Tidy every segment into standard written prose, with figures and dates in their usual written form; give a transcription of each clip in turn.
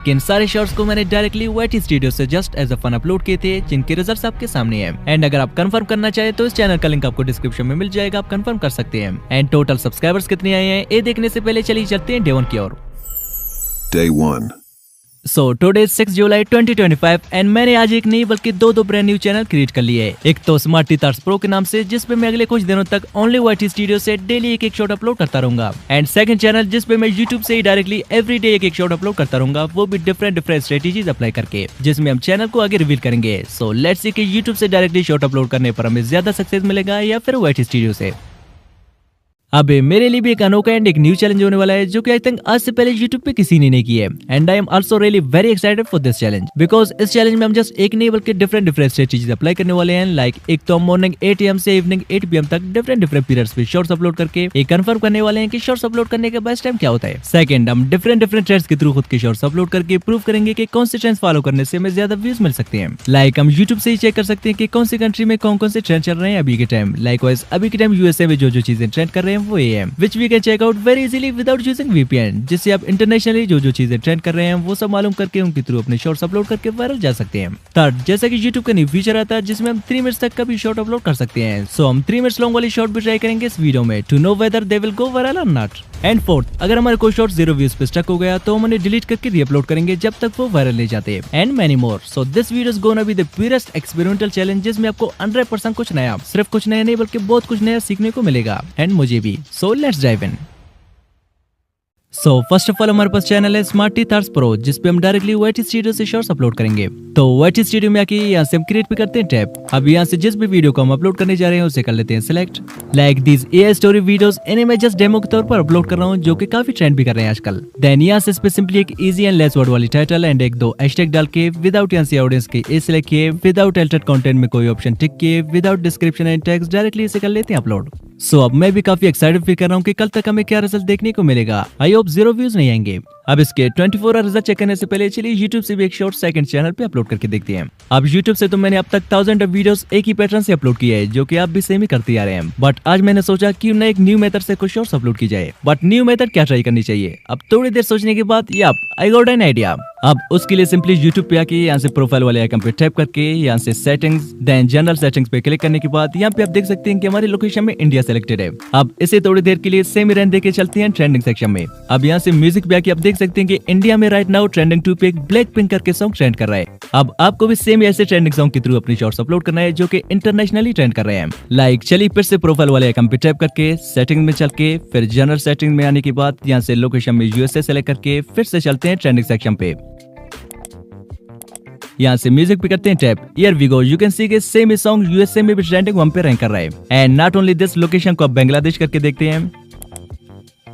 इन सारे शॉर्ट्स को मैंने डायरेक्टली वाईटी स्टूडियो से just as a fun upload किए थे, जिनके रिजल्ट्स आपके सामने हैं। एंड अगर आप कंफर्म करना चाहे तो इस चैनल का लिंक आपको डिस्क्रिप्शन में मिल जाएगा, आप कंफर्म कर सकते हैं। एंड टोटल सब्सक्राइबर्स कितने आए हैं ये देखने से पहले चलिए चलते हैं डे 1 की ओर। Day 1. So today 6 July 2025 and मैंने आज एक नहीं बल्कि दो ब्रांड न्यू चैनल क्रिएट कर लिए है। एक तो स्मार्ट टीथर्स प्रो के नाम से, जिसपे मैं अगले कुछ दिनों तक ओनली वाईटी स्टूडियो से डेली एक शॉट अपलोड करता रहूंगा। एंड सेकंड चैनल जिसपे मैं यूट्यूब से ही डायरेक्टली एवरीडे एक शॉट अपलोड करता रहूंगा, वो भी डिफरेंट स्ट्रेटेजीज अप्लाई करके, जिसमें हम चैनल को आगे रिवील करेंगे। सो लेट्स सी कि यूट्यूब से डायरेक्टली शॉट अपलोड करने पर हमें ज्यादा सक्सेस मिलेगा या फिर वाईटी स्टूडियो से। अब मेरे लिए भी एक अनोखा एंड एक न्यू चैलेंज होने वाला है, जो कि आई थिंक आज से पहले YouTube पे किसी ने नहीं किया है। And I am also really very excited for this challenge, because इस चैलेंज में हम जस्ट एक नहीं बल्कि डिफरेंट स्ट्रेटेजीज अप्लाई करने वाले हैं। लाइक एक तो हम मॉर्निंग 8 AM से इवनिंग 8 PM तक डिफरेंट पीरियड्स पे शॉर्ट्स अपलोड करके ये कंफर्म करने वाले हैं कि शॉर्ट्स अपलोड करने का बेस्ट टाइम क्या होता है। सेकंड, हम डिफरेंट ट्रेंड्स के थ्रू खुद के शॉर्ट्स अपलोड करके प्रूव करेंगे कि कौन से ट्रेंड्स फॉलो करने से हमें ज्यादा व्यूज मिल सकते हैं। लाइक हम YouTube से ही चेक कर सकते हैं कि कौन सी कंट्री में कौन से ट्रेंड चल रहे हैं अभी के टाइम। लाइकवाइज अभी के टाइम USA में जो चीजें ट्रेंड कर रहे हैं वो ये है, which we can check out very easily without using VPN, जिससे आप इंटरनेशनली जो चीजें ट्रेंड कर रहे हैं वो सब मालूम करके उनके थ्रू अपने शॉर्ट्स अपलोड करके वायरल जा सकते हैं। थर्ड, जैसा कि YouTube का न्यू फीचर आता है जिसमें हम 3 मिनट्स तक का भी शॉर्ट अपलोड कर सकते हैं। सो हम 3 मिनट्स लॉन्ग वाली शॉर्ट भी ट्राई करेंगे इस वीडियो में to know whether they will go viral और नॉट। एंड फोर्थ, अगर हमारे कोई शॉर्ट 0 व्यूज पे स्टक हो गया तो हम उन्हें डिलीट करके रीअपलोड करेंगे जब तक वो वायरल नहीं जाते। And many more. So this video is gonna be the purest experimental challenge, जिसमें आपको 100% कुछ नया, सिर्फ कुछ नया नहीं बल्कि बहुत कुछ नया सीखने को मिलेगा। एंड मुझे भी। So let's dive in. So first of all हमारे पास चैनल है स्मार्ट टीथर्स प्रो, जिसपे हम डायरेक्टली वाईटी स्टूडियो से शॉर्ट्स अपलोड करेंगे। तो वाईटी स्टूडियो में आके यहाँ से हम क्रिएट भी करते हैं टैब। अब यहाँ से जिस भी वीडियो को हम अपलोड करने जा रहे हैं उसे कर लेते हैं select. Like these AI story videos, इन्हें मैं जस्ट डेमो के तौर पर अपलोड कर रहा हूँ, जो कि काफी ट्रेंड भी कर रहे हैं आजकल। देन यहाँ से इस पे सिंपली एक इजी एंड लेस वर्ड वाली टाइटल एंड एक दो हैशटैग डाल के, विदाउट यहाँ से ऑडियंस के ए सिलेक्ट किए, विदाउट एल्टर्ड कंटेंट में कोई ऑप्शन टिक किए, without description and text, directly इसे कर लेते हैं अपलोड। सो अब मैं भी काफी एक्साइटेड फील कर रहा हूँ कि कल तक हमें क्या रिजल्ट देखने को मिलेगा। आई होप 0 व्यूज नहीं आएंगे। अब इसके 24 आवर रिजल्ट चेक करने से पहले चलिए YouTube से भी एक शॉर्ट सेकंड चैनल पे अपलोड करके देखते हैं। अब YouTube से तो मैंने अब तक 1000 वीडियोस एक ही पैटर्न से अपलोड किए हैं, जो कि आप भी सेम ही करते आ रहे हैं। बट आज मैंने सोचा क्यों ना एक न्यू मेथड से कुछ शॉर्ट्स अपलोड की जाए। बट न्यू मेथड क्या ट्राई करनी चाहिए? अब थोड़ी देर सोचने के बाद आई गॉट एन आइडिया। अब उसके लिए सिंपली YouTube पे आके यहाँ से प्रोफाइल वाले आइकन पे टैप करके यहाँ से सेटिंग्स, देन जनरल सेटिंग्स पे क्लिक करने के बाद यहाँ पे आप देख सकते हैं कि हमारी लोकेशन में इंडिया सेलेक्टेड है। अब इसे थोड़ी देर के लिए सेम ही रहने देके चलते हैं ट्रेंडिंग सेक्शन में। अब यहाँ से म्यूजिक पे आके आप देख सकते हैं कि इंडिया में राइट नाउ ट्रेंडिंग 2 पे एक ब्लैक पिंक करके सॉन्ग ट्रेंड कर रहा है। अब आपको भी सेम ऐसे ट्रेंडिंग सॉन्ग के थ्रू अपनी शॉर्ट्स अपलोड करना है, जो कि इंटरनेशनली ट्रेंड कर रहे हैं। लाइक चलिए फिर से प्रोफाइल वाले आइकन पे टैप करके सेटिंग में चल के, फिर जनरल सेटिंग में आने के बाद यहाँ से लोकेशन में USA सेलेक्ट करके फिर से चलते हैं ट्रेंडिंग सेक्शन पे। यहाँ से म्यूजिक पे करते हैं tap. Here we go, you can see के सेम सॉन्ग USA में भी ट्रेंडिंग 1 पे रैंक कर रहा है। And not only this, location को आप बांग्लादेश करके देखते हैं।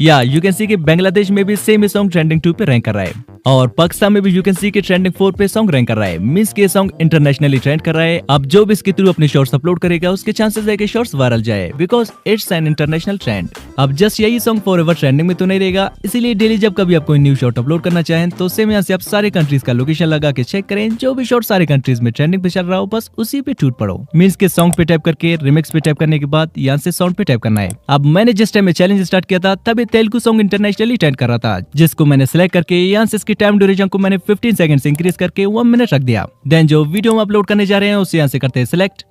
या यू कैन सी कि बांग्लादेश में भी सेम सॉन्ग ट्रेंडिंग 2 पे रैंक कर रहा है। और पाकिस्तान में भी यू कैन सी कि ट्रेंडिंग 4 पे सॉन्ग रैंक कर रहा है। मींस के सॉन्ग इंटरनेशनली ट्रेंड कर रहा है। अब जो भी इसके थ्रू अपने शॉर्ट्स अपलोड करेगा उसके चांसेस है कि शॉर्ट्स वायरल जाए, because it's an international trend. अब जस्ट यही सॉन्ग फॉरएवर ट्रेंडिंग में तो नहीं रहेगा, इसीलिए डेली जब कभी आप कोई न्यू शॉर्ट अपलोड करना चाहें तो सेम यहाँ से आप सारे कंट्रीज का लोकेशन लगा के चेक करें, जो भी शॉर्ट सारे कंट्रीज में ट्रेंडिंग पे चल रहा हो बस उसी पे टूट पड़ो। मींस के सॉन्ग पे टैप करके रिमिक्स पे टैप करने के बाद यहाँ से साउंड पे टैप करना है। अब मैंने जिस टाइम में चैलेंज स्टार्ट किया था तब तेलुगु सॉन्ग इंटरनेशनली ट्रेंड कर रहा था, जिसको मैंने सिलेक्ट करके यहाँ से इसकी टाइम ड्यूरेशन को मैंने 15 सेकंड से इंक्रीज करके 1 मिनट रख दिया। देन जो वीडियो हम अपलोड करने जा रहे हैं उसे यहाँ से करते हैं सिलेक्ट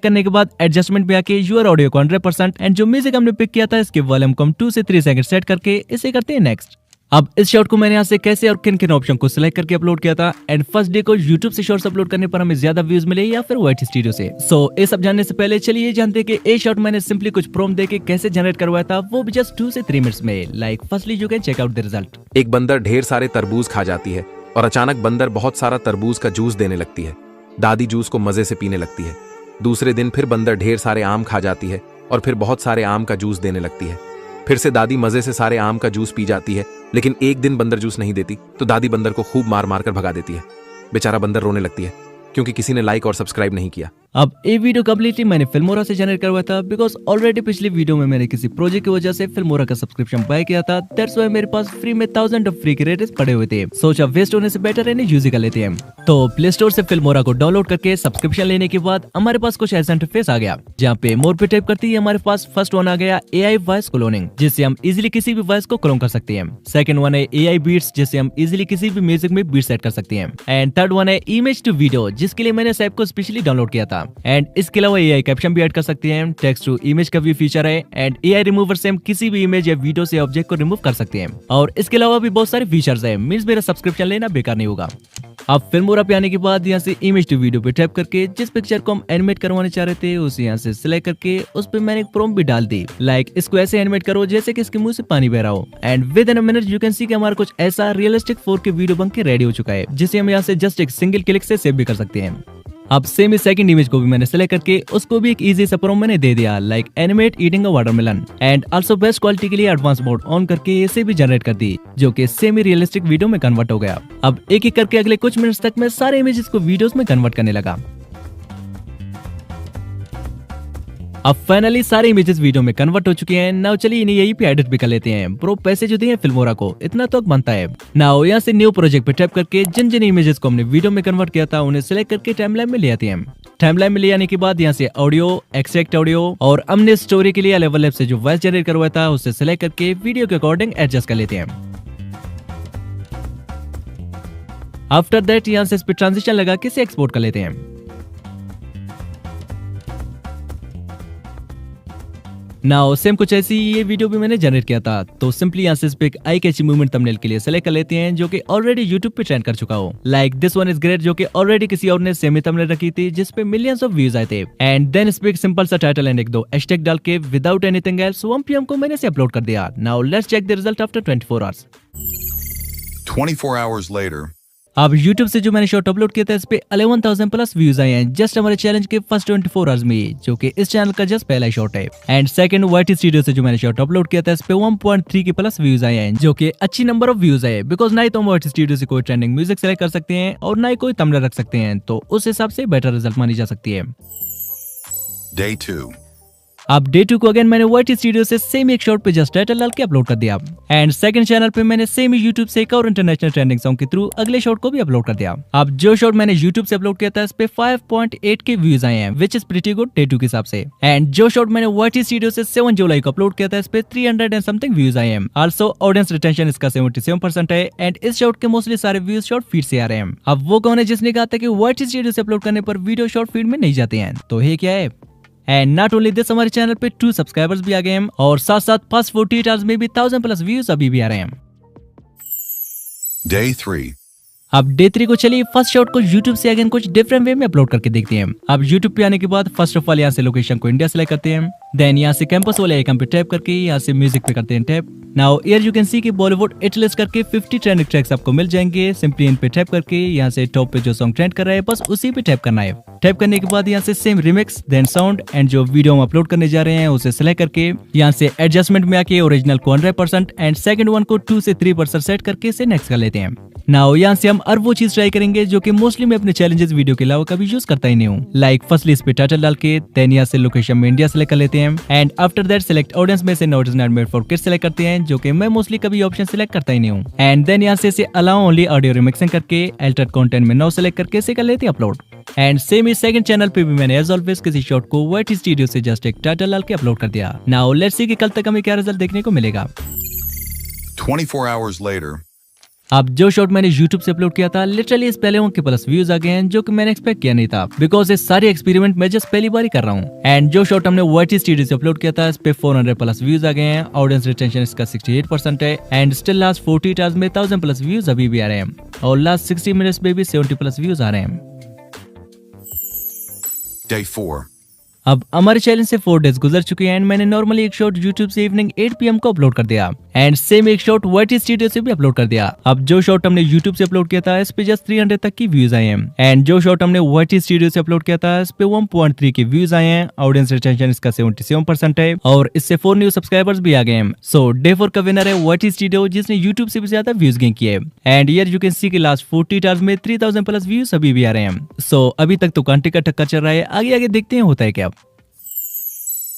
करने के बाद एडजस्टमेंट पे आके यूर ऑडियो को 100% एंड जो म्यूजिक हमने पिक किया था इसके वॉल्यूम को हम 2 से 3 सेकंड सेट करके इसे करते हैं नेक्स्ट। अब इस शॉर्ट को मैंने यहाँ से कैसे और किन ऑप्शन को सिलेक्ट करके अपलोड किया था एंड फर्स्ट डे को YouTube से शॉर्ट्स अपलोड करने पर हमें ज्यादा व्यूज मिले या फिर वाईटी स्टूडियो से। सो ये सब जानने से पहले चलिए जानते हैं कि ये शॉर्ट मैंने सिंपली कुछ प्रॉम्प्ट देके कैसे जनरेट करवाया था, वो भी जस्ट 2 से 3 मिनट्स में। Like firstly you can check out the result. एक बंदर ढेर सारे तरबूज खा जाती है और अचानक बंदर बहुत सारा तरबूज का जूस देने लगती है। दादी जूस को मजे से पीने लगती है। दूसरे दिन फिर बंदर ढेर सारे आम खा जाती है और फिर बहुत सारे आम का जूस देने लगती है। फिर से दादी मजे से सारे आम का जूस पी जाती है, लेकिन एक दिन बंदर जूस नहीं देती तो दादी बंदर को खूब मार मार कर भगा देती है। बेचारा बंदर रोने लगती है क्योंकि किसी ने लाइक और सब्सक्राइब नहीं किया। अब ये वीडियो कम्प्लीटली मैंने फिल्मोरा से जनरेट करवाया था बिकॉज ऑलरेडी पिछली वीडियो में मैंने किसी प्रोजेक्ट की वजह से फिल्मोरा का सब्सक्रिप्शन बाय किया था। दैट्स व्हाई मेरे पास फ्री में 1000 ऑफ फ्री क्रेडिट्स पड़े हुए थे। सोचा वेस्ट होने से बेटर इन्हें यूज ही कर लेते हैं। तो प्ले स्टोर से फिल्मोरा को डाउनलोड करके सब्सक्रिप्शन लेने के बाद हमारे पास कुछ ऐसा इंटरफेस आ गया जहाँ पे मोर पे टाइप करते ही हमारे पास फर्स्ट वन आ गया AI वॉइस क्लोनिंग, जिससे हम इजीली किसी भी वॉइस को क्लोन कर सकते हैं। सेकंड वन है AI बीट्स, जिससे हम इजीली किसी भी म्यूजिक में बीट सेट कर सकते हैं। एंड थर्ड वन है इमेज टू वीडियो, जिसके लिए मैंने इस ऐप को स्पेशली डाउनलोड किया था। एंड इसके अलावा AI कैप्शन भी ऐड कर सकते हैं। टेक्स्ट टू इमेज का भी फीचर है। एंड AI रिमूवर से हम किसी भी इमेज या वीडियो से ऑब्जेक्ट को रिमूव कर सकते हैं। और इसके अलावा भी बहुत सारे फीचर्स है, मींस मेरा सब्सक्रिप्शन लेना बेकार नहीं होगा। अब फिल्मोरा पे आने के बाद यहाँ से इमेज टू वीडियो पे टैप करके जिस पिक्चर को हम एनिमेट करवाने चाह रहे थे उसे यहाँ से सिलेक्ट करके उस पे मैंने एक प्रॉम्प्ट भी डाल दी, लाइक इसको ऐसे एनिमेट करो जैसे कि इसके मुंह से पानी बह रहा हो। And with in a minute you can सी कि हमारा कुछ ऐसा रियलिस्टिक 4K वीडियो बन के रेडी हो चुका है, जिसे हम यहाँ से जस्ट एक सिंगल क्लिक से सेव भी कर सकते हैं। अब सेम ही सेकंड इमेज को भी मैंने सेलेक्ट करके उसको भी एक इजी सा प्रॉम्प्ट मैंने दे दिया, like animate eating a watermelon. And also best quality के लिए एडवांस मोड ऑन करके इसे भी जनरेट कर दी, जो कि सेमी रियलिस्टिक वीडियो में कन्वर्ट हो गया। अब एक एक करके अगले कुछ मिनट्स तक मैं सारे इमेजेस को वीडियोस में कन्वर्ट करने लगा। अब फाइनली सारे इमेजेस वीडियो में कन्वर्ट हो चुके हैं। नाउ चलिए इन्हें यहीं पे एडिट भी कर लेते हैं। ब्रो पैसे जो दिए फिल्मोरा को इतना तो बनता है। नाउ यहाँ से न्यू प्रोजेक्ट पे टैप करके जिन जिन इमेजेस को हमने वीडियो में कन्वर्ट किया था उन्हें सिलेक्ट करके टाइमलाइन में ले आते हैं। टाइमलाइन में ले आने के बाद यहाँ से ऑडियो, एक्सट्रैक्ट ऑडियो और हमने स्टोरी के लिए लेवल ऐप से जो वॉइस जनरेट करवाया था उसे सिलेक्ट करके वीडियो के अकॉर्डिंग एडजस्ट कर लेते हैं। आफ्टर दैट यहाँ से इस पे ट्रांजिशन लगा के इसे एक्सपोर्ट कर लेते हैं। नाउ सेम कुछ ऐसी ये वीडियो भी मैंने जनरेट किया था, तो सिंपली यहाँ से इस पे एक आई कैची मूवमेंट थंबनेल के लिए सेलेक्ट कर लेते हैं जो कि ऑलरेडी यूट्यूब पे ट्रेंड कर चुका हो, like this one is great, जो कि ऑलरेडी किसी और ने सेम ही थंबनेल रखी थी जिस पे मिलियंस ऑफ व्यूज आए थे। एंड देन इस पे एक सिंपल सा टाइटल एंड एक दो हैशटैग डाल के विदाउट एनीथिंग एल्स 1 PM को मैंने इसे अपलोड कर दिया। Now let's check the result after 24 hours. 24 hours later. अब YouTube से जो मैंने शॉर्ट अपलोड किया था इस पे 11,000 प्लस व्यूज आए हैं जस्ट हमारे चैलेंज के फर्स्ट 24 आवर्स में, जो कि इस चैनल का जस्ट पहला शॉर्ट है। एंड सेकंड YT स्टूडियो से जो मैंने शॉर्ट अपलोड किया था इस पे 1.3 के प्लस व्यूज आए हैं, जो कि अच्छी नंबर ऑफ व्यूज है। बिकॉज ना ही तो हम YT स्टूडियो से कोई ट्रेंडिंग म्यूजिक सेलेक्ट कर सकते हैं और ना ही कोई थंबनेल रख सकते हैं, तो उस हिसाब से बेटर रिजल्ट मानी जा सकती है। Day 2. अब डे 2 को अगेन मैंने YT स्टूडियो से सेम एक शॉर्ट पे जस्ट टाइटल डाल के अपलोड कर दिया। एंड सेकंड चैनल पे मैंने सेम ही YouTube से एक और इंटरनेशनल ट्रेंडिंग सॉन्ग के थ्रू अगले शॉर्ट को भी अपलोड कर दिया। अब जो शॉर्ट मैंने YouTube से अपलोड किया था इस पे 5.8 के व्यूज आए हैं, which is pretty good day 2 के हिसाब से। एंड जो शॉर्ट मैंने YT स्टूडियो से 7 जुलाई को अपलोड किया था इस पे 300 एंड समथिंग व्यूज आए हैं। आल्सो ऑडियंस रिटेंशन इसका 77% है। एंड इस शॉर्ट के मोस्टली सारे व्यूज शॉर्ट फीड से आ रहे हैं। अब वो कौन है जिसने कहा था कि YT स्टूडियो से अपलोड करने पर वीडियो शॉर्ट फीड में नहीं जाते हैं, तो ये क्या है? एंड नॉट ओनली दिस, हमारे चैनल पे 2 सब्सक्राइबर्स भी आ गए हैं और साथ साथ फर्स्ट 48 आवर्स में भी 1000 प्लस व्यूज अभी भी आ रहे हैं। Day 3. अब डे 3 को चलिए फर्स्ट शॉट को YouTube से अगेन कुछ डिफरेंट वे में अपलोड करके देखते हैं। अब YouTube पे आने के बाद फर्स्ट ऑफ ऑल यहाँ से लोकेशन को इंडिया सेलेक्ट करते हैं। देन यहाँ से कैंपस वाले आइकन पे टैप करके यहाँ से म्यूजिक पे करते हैं tap. Now here you can सी कि बॉलीवुड हिट लिस्ट करके 50 ट्रेंडिंग ट्रैक्स आपको मिल जाएंगे। सिंपली इन पे टैप करके यहाँ से टॉप पे जो सॉन्ग ट्रेंड कर रहा है बस उसी पे टैप करना है। टैप करने के बाद यहाँ से same remix, then sound and जो वीडियो हम अपलोड करने जा रहे हैं उसे सिलेक्ट करके यहाँ से एडजस्टमेंट में आके ओरिजिनल को 100% एंड सेकंड वन को 2 से 3% सेट करके इसे नेक्स्ट कर लेते हैं। नाउ यहाँ से हम और वो चीज ट्राई करेंगे जो कि मोस्टली मैं अपने चैलेंजेस वीडियो के अलावा कभी यूज करता ही नहीं हूँ, लाइक फर्स्टली इस पे टाइटल डाल के देन यहाँ से लोकेशन में इंडिया सेलेक्ट कर लेते हैं। And after that select audience में से not is not made for kids select करते हैं, जो कि मैं मोस्टली कभी ऑप्शन सेलेक्ट करता ही नहीं हूँ। एंड देन यहाँ से अलाउ ओनली ऑडियो रिमिक्सिंग करके अल्टर्ड कंटेंट में नो सेलेक्ट करके इसे कर लेते हैं upload. And same he second channel पे भी मैंने एज ऑलवेज किसी शॉट को YT स्टूडियो से जस्ट एक टाइटल डाल के अपलोड कर दिया। नाउ लेट्स सी कि कल तक हमें क्या रिजल्ट देखने को मिलेगा। 24 hours later. अब जो शॉट मैंने YouTube से अपलोड किया था लिटरली इस पहले के प्लस व्यूज आ गए हैं, जो कि मैंने एक्सपेक्ट किया नहीं था बिकॉज ये सारे एक्सपेरिमेंट मैं जस्ट पहली बार ही कर रहा हूँ। एंड जो शॉट हमने YT स्टूडियो से अपलोड किया था इस पे 400 प्लस व्यूज आ गए हैं। ऑडियंस रिटेंशन इसका 68% है। एंड स्टिल लास्ट 48 आवर्स में 1000 प्लस व्यूज अभी भी आ रहे हैं और लास्ट 60 मिनट्स में भी 70 प्लस व्यूज आ रहे हैं। Day 4. अब हमारे चैलेंज से 4 डेज गुजर चुके हैं एंड मैंने नॉर्मली एक शॉट यूट्यूब से इवनिंग 8 PM को अपलोड कर दिया एंड सेम एक शॉट YT स्टूडियो से भी अपलोड कर दिया। अब जो शॉट हमने यूट्यूब से अपलोड किया था इस पे जस्ट 300 तक की व्यूज आए हैं एंड जो शॉट हमने YT स्टूडियो से अपलोड किया था इस पे 1.3 के व्यूज आए हैं। ऑडियंस रिटेंशन इसका 77% है और इससे 4 न्यू सब्सक्राइबर्स भी आ गए हैं। सो डे 4 का विनर है YT स्टूडियो जिसने यूट्यूब से भी ज्यादा व्यूज गेन किए and here you can see के लास्ट 40 आवर्स में 3000 प्लस व्यूज अभी भी आ रहे हैं। सो अभी तक तो कांटे का टक्कर चल रहा है, आगे आगे देखते हैं होता है क्या।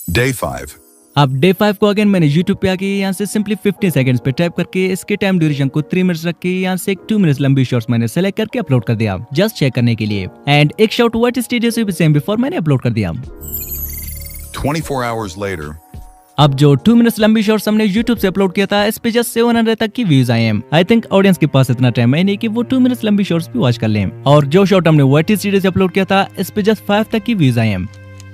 Day 5. अब डे 5 को अगेन मैंने YouTube पे आके यहाँ से सिंपली 15 सेकंड्स पे टाइप करके इसके टाइम ड्यूरेशन को 3 मिनट्स रख के यहाँ से एक 2 मिनट्स लंबी शॉर्ट्स मैंने सेलेक्ट करके अपलोड कर दिया जस्ट चेक करने के लिए एंड एक शॉट YT स्टूडियो से भी सेम बिफोर मैंने अपलोड कर दिया। 24 hours later. अब जो 2 मिनट्स लंबी शॉर्ट्स हमने YouTube से अपलोड किया था इस पे जस्ट 700 तक की व्यूज आए हैं। आई थिंक ऑडियंस के पास इतना टाइम है नहीं कि वो 2 मिनट्स लंबी शॉर्ट्स भी वॉच कर लें। और जो शॉट हमने YT स्टूडियो से अपलोड किया था इस पे जस्ट 5 तक की व्यूज आए हैं।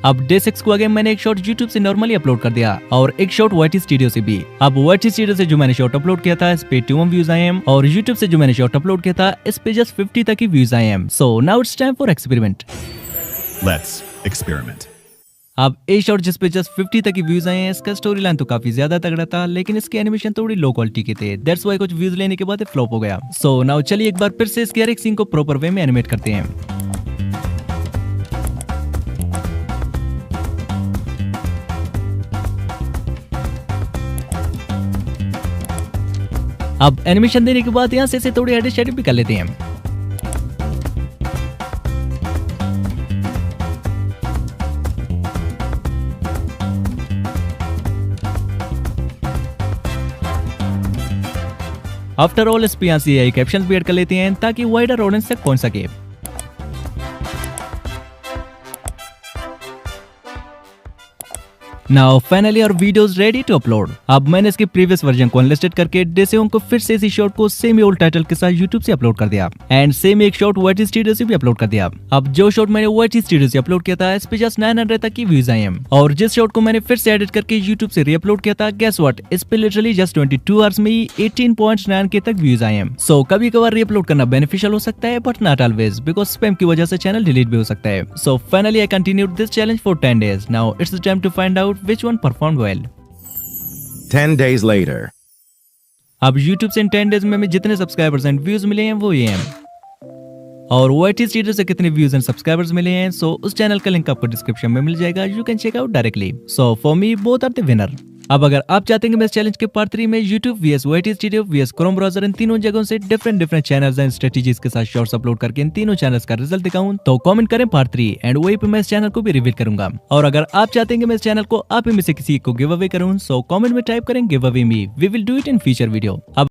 अब डे 6 को अगेन मैंने एक शॉट YouTube से नॉर्मली अपलोड कर दिया और एक शॉट YT स्टूडियो से भी। अब YT स्टूडियो से जो मैंने शॉट अपलोड किया था इस पे 21 व्यूज आए हैं और YouTube से जो मैंने शॉट अपलोड किया था इस पे जस्ट 50 तक की व्यूज आए हैं। So now it's time for experiment. Let's experiment. अब ए शॉट जिस पे जस्ट 50 तक की व्यूज आए हैं इसका स्टोरी लाइन तो काफी ज्यादा तगड़ा था लेकिन इसके एनिमेशन थोड़ी लो क्वालिटी के थे, दैट्स व्हाई कुछ व्यूज लेने के बाद फ्लॉप हो गया। सो नाउ चलिए एक बार फिर से इसके हर एक सीन को प्रॉपर वे में एनिमेट करते हैं। अब एनिमेशन देने के बाद यहाँ से इसे थोड़ी एडिट शेडिट भी कर लेते हैं। आफ्टर ऑल इस पे यहाँ से AI कैप्शंस भी ऐड कर लेते हैं ताकि वाइडर ऑडियंस तक पहुंच सके। नाउ फाइनली और वीडियोस रेडी टू अपलोड। अब मैंने इसके प्रीवियस वर्जन को अनलिस्टेड करके डेसेओन को फिर से इसी शॉट को सेम ओल्ड टाइटल के साथ YouTube से अपलोड कर दिया एंड सेम एक शॉट YT स्टूडियो से भी अपलोड कर दिया। अब जो शॉट मैंने YT स्टूडियो से अपलोड किया था इस पे जस्ट 900 तक की व्यूज आए हैं और जिस शॉट को मैंने फिर से एडिट करके YouTube से रीअपलोड किया था गेस व्हाट, इस पे लिटरली जस्ट 22 आवर्स में ही 18.9 के तक व्यूज आए हैं। सो कभी कभार रीअपलोड करना बेनिफिशियल हो सकता है but not always because spam की वजह से चैनल डिलीट भी हो सकता है। So finally I continued this challenge for 10 days. Now it's the time to find out which one performed well. 10 days later. अब YouTube से इन 10 डेज में हमें जितने सब्सक्राइबर्स एंड व्यूज मिले हैं वो ये हैं और YT स्टूडियो से कितने व्यूज एंड सब्सक्राइबर्स मिले हैं सो उस चैनल का लिंक आपको डिस्क्रिप्शन में मिल जाएगा, you can check out directly. So for me both are the winner. अब अगर आप चाहते हैं कि मैं इस चैलेंज के पार्ट 3 में YouTube vs YT studio vs Chrome browser इन तीनों जगहों से डिफरेंट चैनल्स एंड स्ट्रेटजीज के साथ शॉर्ट्स अपलोड करके इन तीनों चैनल्स का रिजल्ट दिखाऊं तो कमेंट करें पार्ट 3 एंड वहीं पे मैं इस चैनल को भी रिवील करूंगा। और अगर आप चाहते हैं कि मैं इस चैनल को आप ही में से किसी को गिव अवे करूं सो कमेंट में टाइप करें give away me, we will do it in future video. अब